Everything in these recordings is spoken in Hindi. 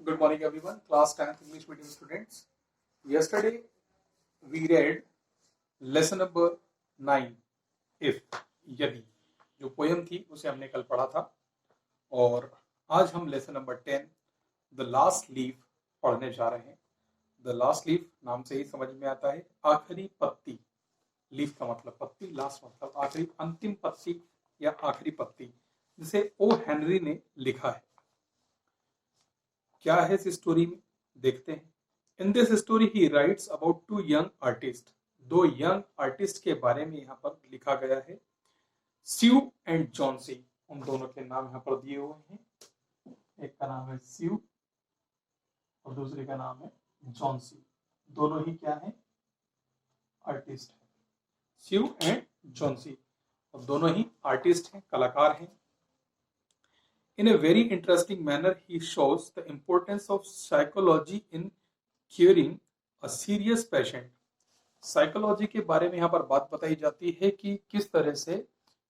Good morning, everyone. Class 10th English medium students. Yesterday we read lesson number 9, if, यदि, जो पोयम थी उसे हमने कल पढ़ा था। और आज हम lesson number 10, the last leaf, पढ़ने जा रहे हैं। द लास्ट लीफ नाम से ही समझ में आता है आखिरी पत्ती। लीफ का मतलब पत्ती, लास्ट मतलब आखिरी, अंतिम पत्ती या आखिरी पत्ती, जिसे ओ हेनरी ने लिखा है। क्या है इस स्टोरी में, देखते हैं। In this story he writes about two young artist. दो यंग आर्टिस्ट के बारे में यहाँ पर लिखा गया है। स्यू एंड जॉन्सी, उन दोनों के नाम यहाँ पर दिए हुए हैं। एक का नाम है स्यू और दूसरे का नाम है जॉन्सी। दोनों ही क्या है, आर्टिस्ट है। स्यू एंड जॉन्सी, और दोनों ही आर्टिस्ट हैं, कलाकार हैं। In a very interesting manner, he shows the importance of psychology in curing a serious patient. Psychology के बारे में यहाँ पर बात बताई जाती है कि किस तरह से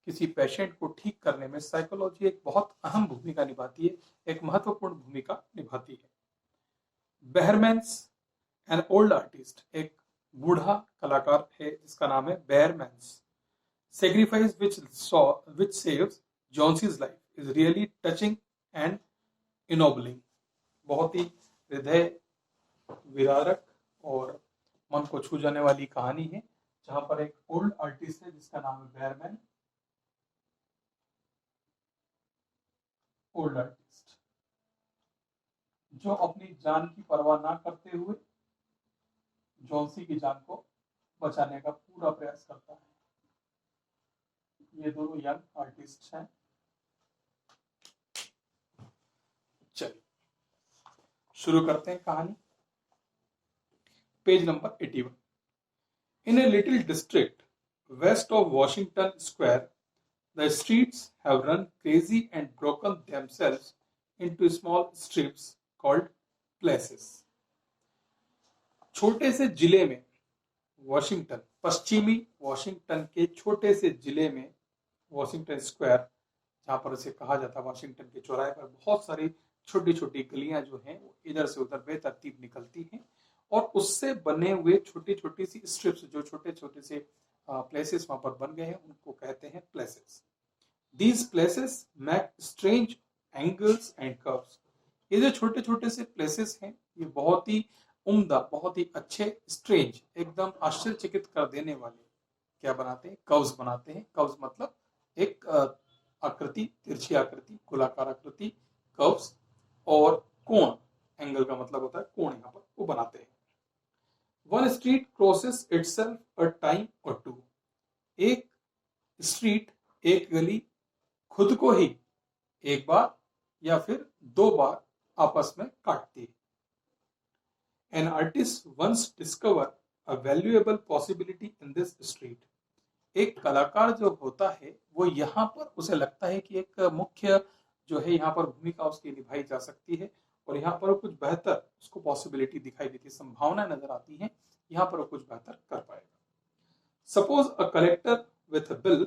किसी पेशेंट को ठीक करने में साइकोलॉजी एक बहुत अहम भूमिका निभाती है, एक महत्वपूर्ण भूमिका निभाती है। बेहरमैन्स, एन ओल्ड आर्टिस्ट, एक बूढ़ा कलाकार है जिसका नाम है Behrman's. Sacrifice which saves Johnsy's life is really touching and ennobling. बहुत ही हृदय विदारक और मन को छू जाने वाली कहानी है, जहां पर एक ओल्ड आर्टिस्ट है जिसका नाम है बेयरमैन। ओल्ड आर्टिस्ट जो अपनी जान की परवाह ना करते हुए जॉन्सी की जान को बचाने का पूरा प्रयास करता है। ये दोनों यंग आर्टिस्ट हैं। चलिए शुरू करते हैं कहानी। Page number 81। In a little district west of Washington Square, the streets have run crazy and broken themselves into small strips called places. छोटे से जिले में, वॉशिंगटन, पश्चिमी वॉशिंगटन के छोटे से जिले में, वॉशिंगटन स्क्वायर जहां पर इसे कहा जाता है, वॉशिंगटन के चौराहे पर बहुत सारी छोटी छोटी गलियां जो हैं वो इधर से उधर बेतरतीब निकलती हैं, और उससे बने हुए छोटी छोटी सी स्ट्रिप्स, जो छोटे छोटे से प्लेसेस वहां पर बन गए हैं, उनको कहते हैं places. These places make strange angles and curves. ये जो छोटे छोटे से प्लेसेस हैं ये बहुत ही उम्दा, बहुत ही अच्छे, स्ट्रेंज, एकदम आश्चर्यचकित कर देने वाले क्या बनाते हैं, कर्व्स बनाते हैं। कर्व्स मतलब एक आकृति, तिरछी आकृति, गोलाकार आकृति, कर्व्स, और कोण, एंगल का मतलब होता है कोण, यहाँ पर वो बनाते हैं। One street crosses itself a time और टू। एक स्ट्रीट, एक गली खुद को ही एक बार या फिर दो बार आपस में काटती है। An artist once discover a valuable possibility in this street. एक कलाकार जो होता है वो यहाँ पर उसे लगता है कि एक मुख्य जो है यहाँ पर भूमिका उसकी निभाई जा सकती है, और यहाँ पर कुछ बेहतर उसको पॉसिबिलिटी दिखाई देती है, संभावना नजर आती है, यहाँ पर वो कुछ बेहतर कर पाएगा। Suppose a collector with bill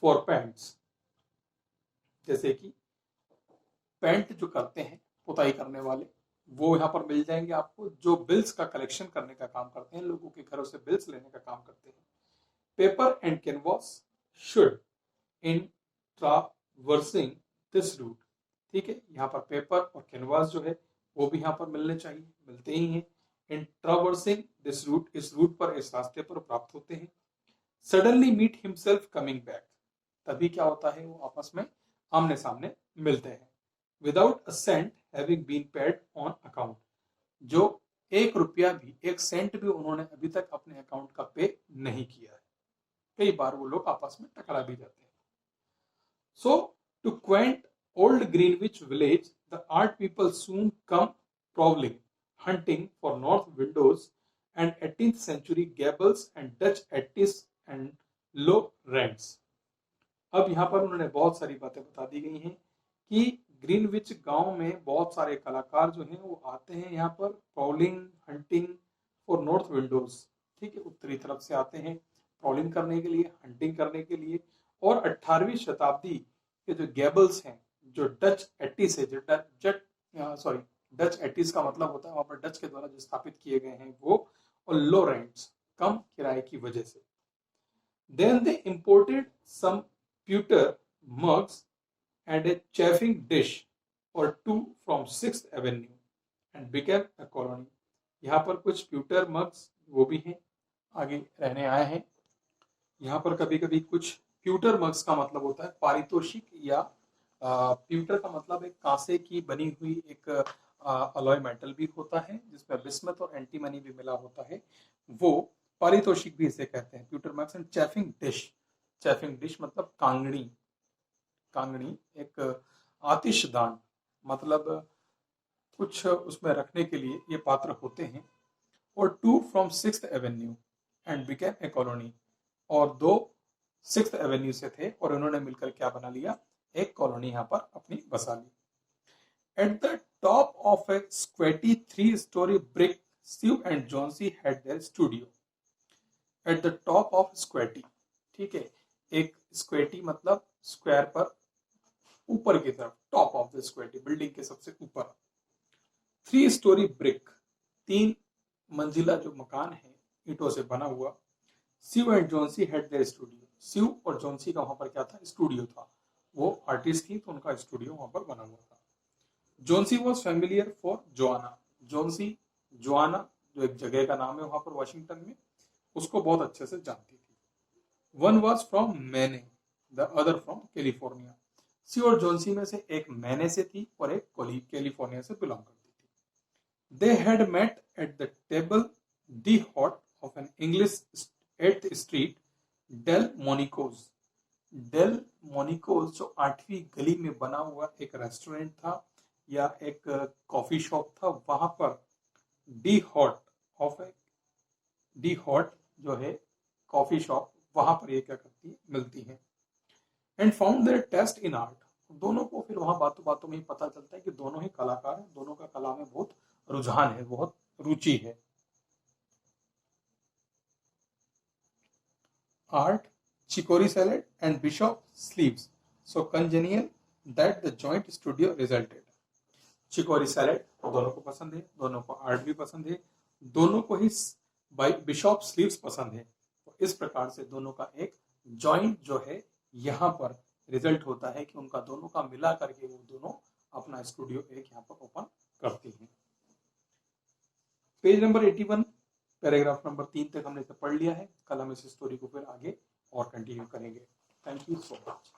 for paints, जैसे कि पेंट जो करते हैं, पुताई करने वाले, वो यहाँ पर मिल जाएंगे आपको, जो बिल्स का कलेक्शन करने का काम करते हैं, लोगों के घरों से बिल्स लेने का काम करते हैं। Paper and canvas should in traversing this route. ठीक है, यहाँ पर पेपर और कैनवास जो है वो भी यहाँ पर मिलने चाहिए, मिलते ही हैं। इन ट्रावर्सिंग दिस रूट, इस रूट पर, इस रास्ते पर प्राप्त होते हैं। Suddenly meet himself coming back, तभी क्या होता है, वो आपस में आमने सामने मिलते हैं। Without a cent having been paid on account, जो एक रुपया भी, एक सेंट भी उन्होंने अभी तक अपने अकाउंट का पे नहीं किया है। कई बार वो लोग आपस में टकरा भी जाते हैं। So to quaint old Greenwich village, the art people soon come prowling, hunting for north windows and 18th century gables and Dutch attics and low rents. अब यहाँ पर उन्होंने बहुत सारी बातें बता दी गई हैं कि ग्रीनविच गांव में बहुत सारे कलाकार जो हैं वो आते हैं यहाँ पर, प्रॉलिंग, हंटिंग फॉर नॉर्थ विंडोज। ठीक है, उत्तरी तरफ से आते हैं प्रॉलिंग करने के लिए, हंटिंग करने के लिए, और 18वीं शताब्दी के जो गैबल्स हैं, जो डच एट्टी से, जो डच एटीज का मतलब होता है वहां पर डच के द्वारा जो स्थापित किए गए हैं वो, और लो रेंट्स, कम किराए की वजह से। Then they imported some pewter mugs and a chafing dish or two from 6th Avenue and became a colony। यहाँ पर कुछ प्यूटर मग्स वो भी हैं, आगे रहने आए हैं। यहाँ पर कभी कभी कुछ प्यूटर मग्स का मतलब होता है पारितोषिक, या प्यूटर का मतलब एक कांसे की बनी हुई एक अलॉय मेटल भी होता है जिसमें बिस्मथ और एंटीमनी भी मिला होता है, वो पारितोषिक भी इसे कहते हैं pewter mugs. And chafing dish, chafing dish मतलब कांगड़ी, कांगड़ी एक आतिशदान, मतलब कुछ उसमें रखने के लिए ये पात्र होते हैं। और two from 6th avenue and became a colony, और दो 6th एवेन्यू से थे और उन्होंने मिलकर क्या बना लिया, एक कॉलोनी यहाँ पर अपनी बसा ली। At the top of a squatty 3-story brick, Sue and Johnsy had their studio। At the top of squatty, ठीक है, एक स्क्वेटी मतलब स्क्वायर पर ऊपर की तरफ, टॉप ऑफ द स्क्वेटी बिल्डिंग के सबसे ऊपर। 3-story brick, 3 मंजिला जो मकान है ईंटों से बना हुआ। Sue and Johnsy had their studio। Sue और जॉन्सी का वहां पर क्या था, स्टूडियो था, वो आर्टिस्ट थी तो उनका स्टूडियो वहां पर बना हुआ था। Johnsy was familiar for Joanna, Johnsy Joanna जो एक जगह का नाम है वहां पर वाशिंगटन में, उसको बहुत अच्छे से जानती थी। वन वॉज फ्रॉम मैने, द अदर फ्रॉम कैलिफोर्निया। सी और जॉन्सी में से एक मैने से थी और एक कैलिफोर्निया से बिलोंग करती थी। They had met at the table d'hote of an English 8th street Delmonico's. Delmonico's जो 8वीं गली में बना हुआ एक रेस्टोरेंट था या एक कॉफी शॉप था, वहां पर D hot of A, D hot जो है कॉफी शॉप, वहां पर ये क्या करती है, मिलती है। And found their taste in art, दोनों को फिर वहां बातों बातों में ही पता चलता है कि दोनों ही कलाकार हैं, दोनों का कला में बहुत रुझान है, बहुत रुचि है। Art, chicory salad and bishop sleeves, so congenial that the joint studio resulted. Chicory salad दोनों को पसंद है, दोनों को आर्ट भी पसंद है, दोनों को ही बिशॉप स्लीव्स पसंद है, तो इस प्रकार से दोनों का एक जॉइंट जो है यहाँ पर रिजल्ट होता है कि उनका दोनों का मिला करके वो दोनों अपना स्टूडियो एक यहाँ पर ओपन करती हैं। पेज नंबर 81 पैराग्राफ नंबर 3 तक हमने इसे पढ़ लिया है। कल हम इस स्टोरी को फिर आगे और कंटिन्यू करेंगे। Thank you so much.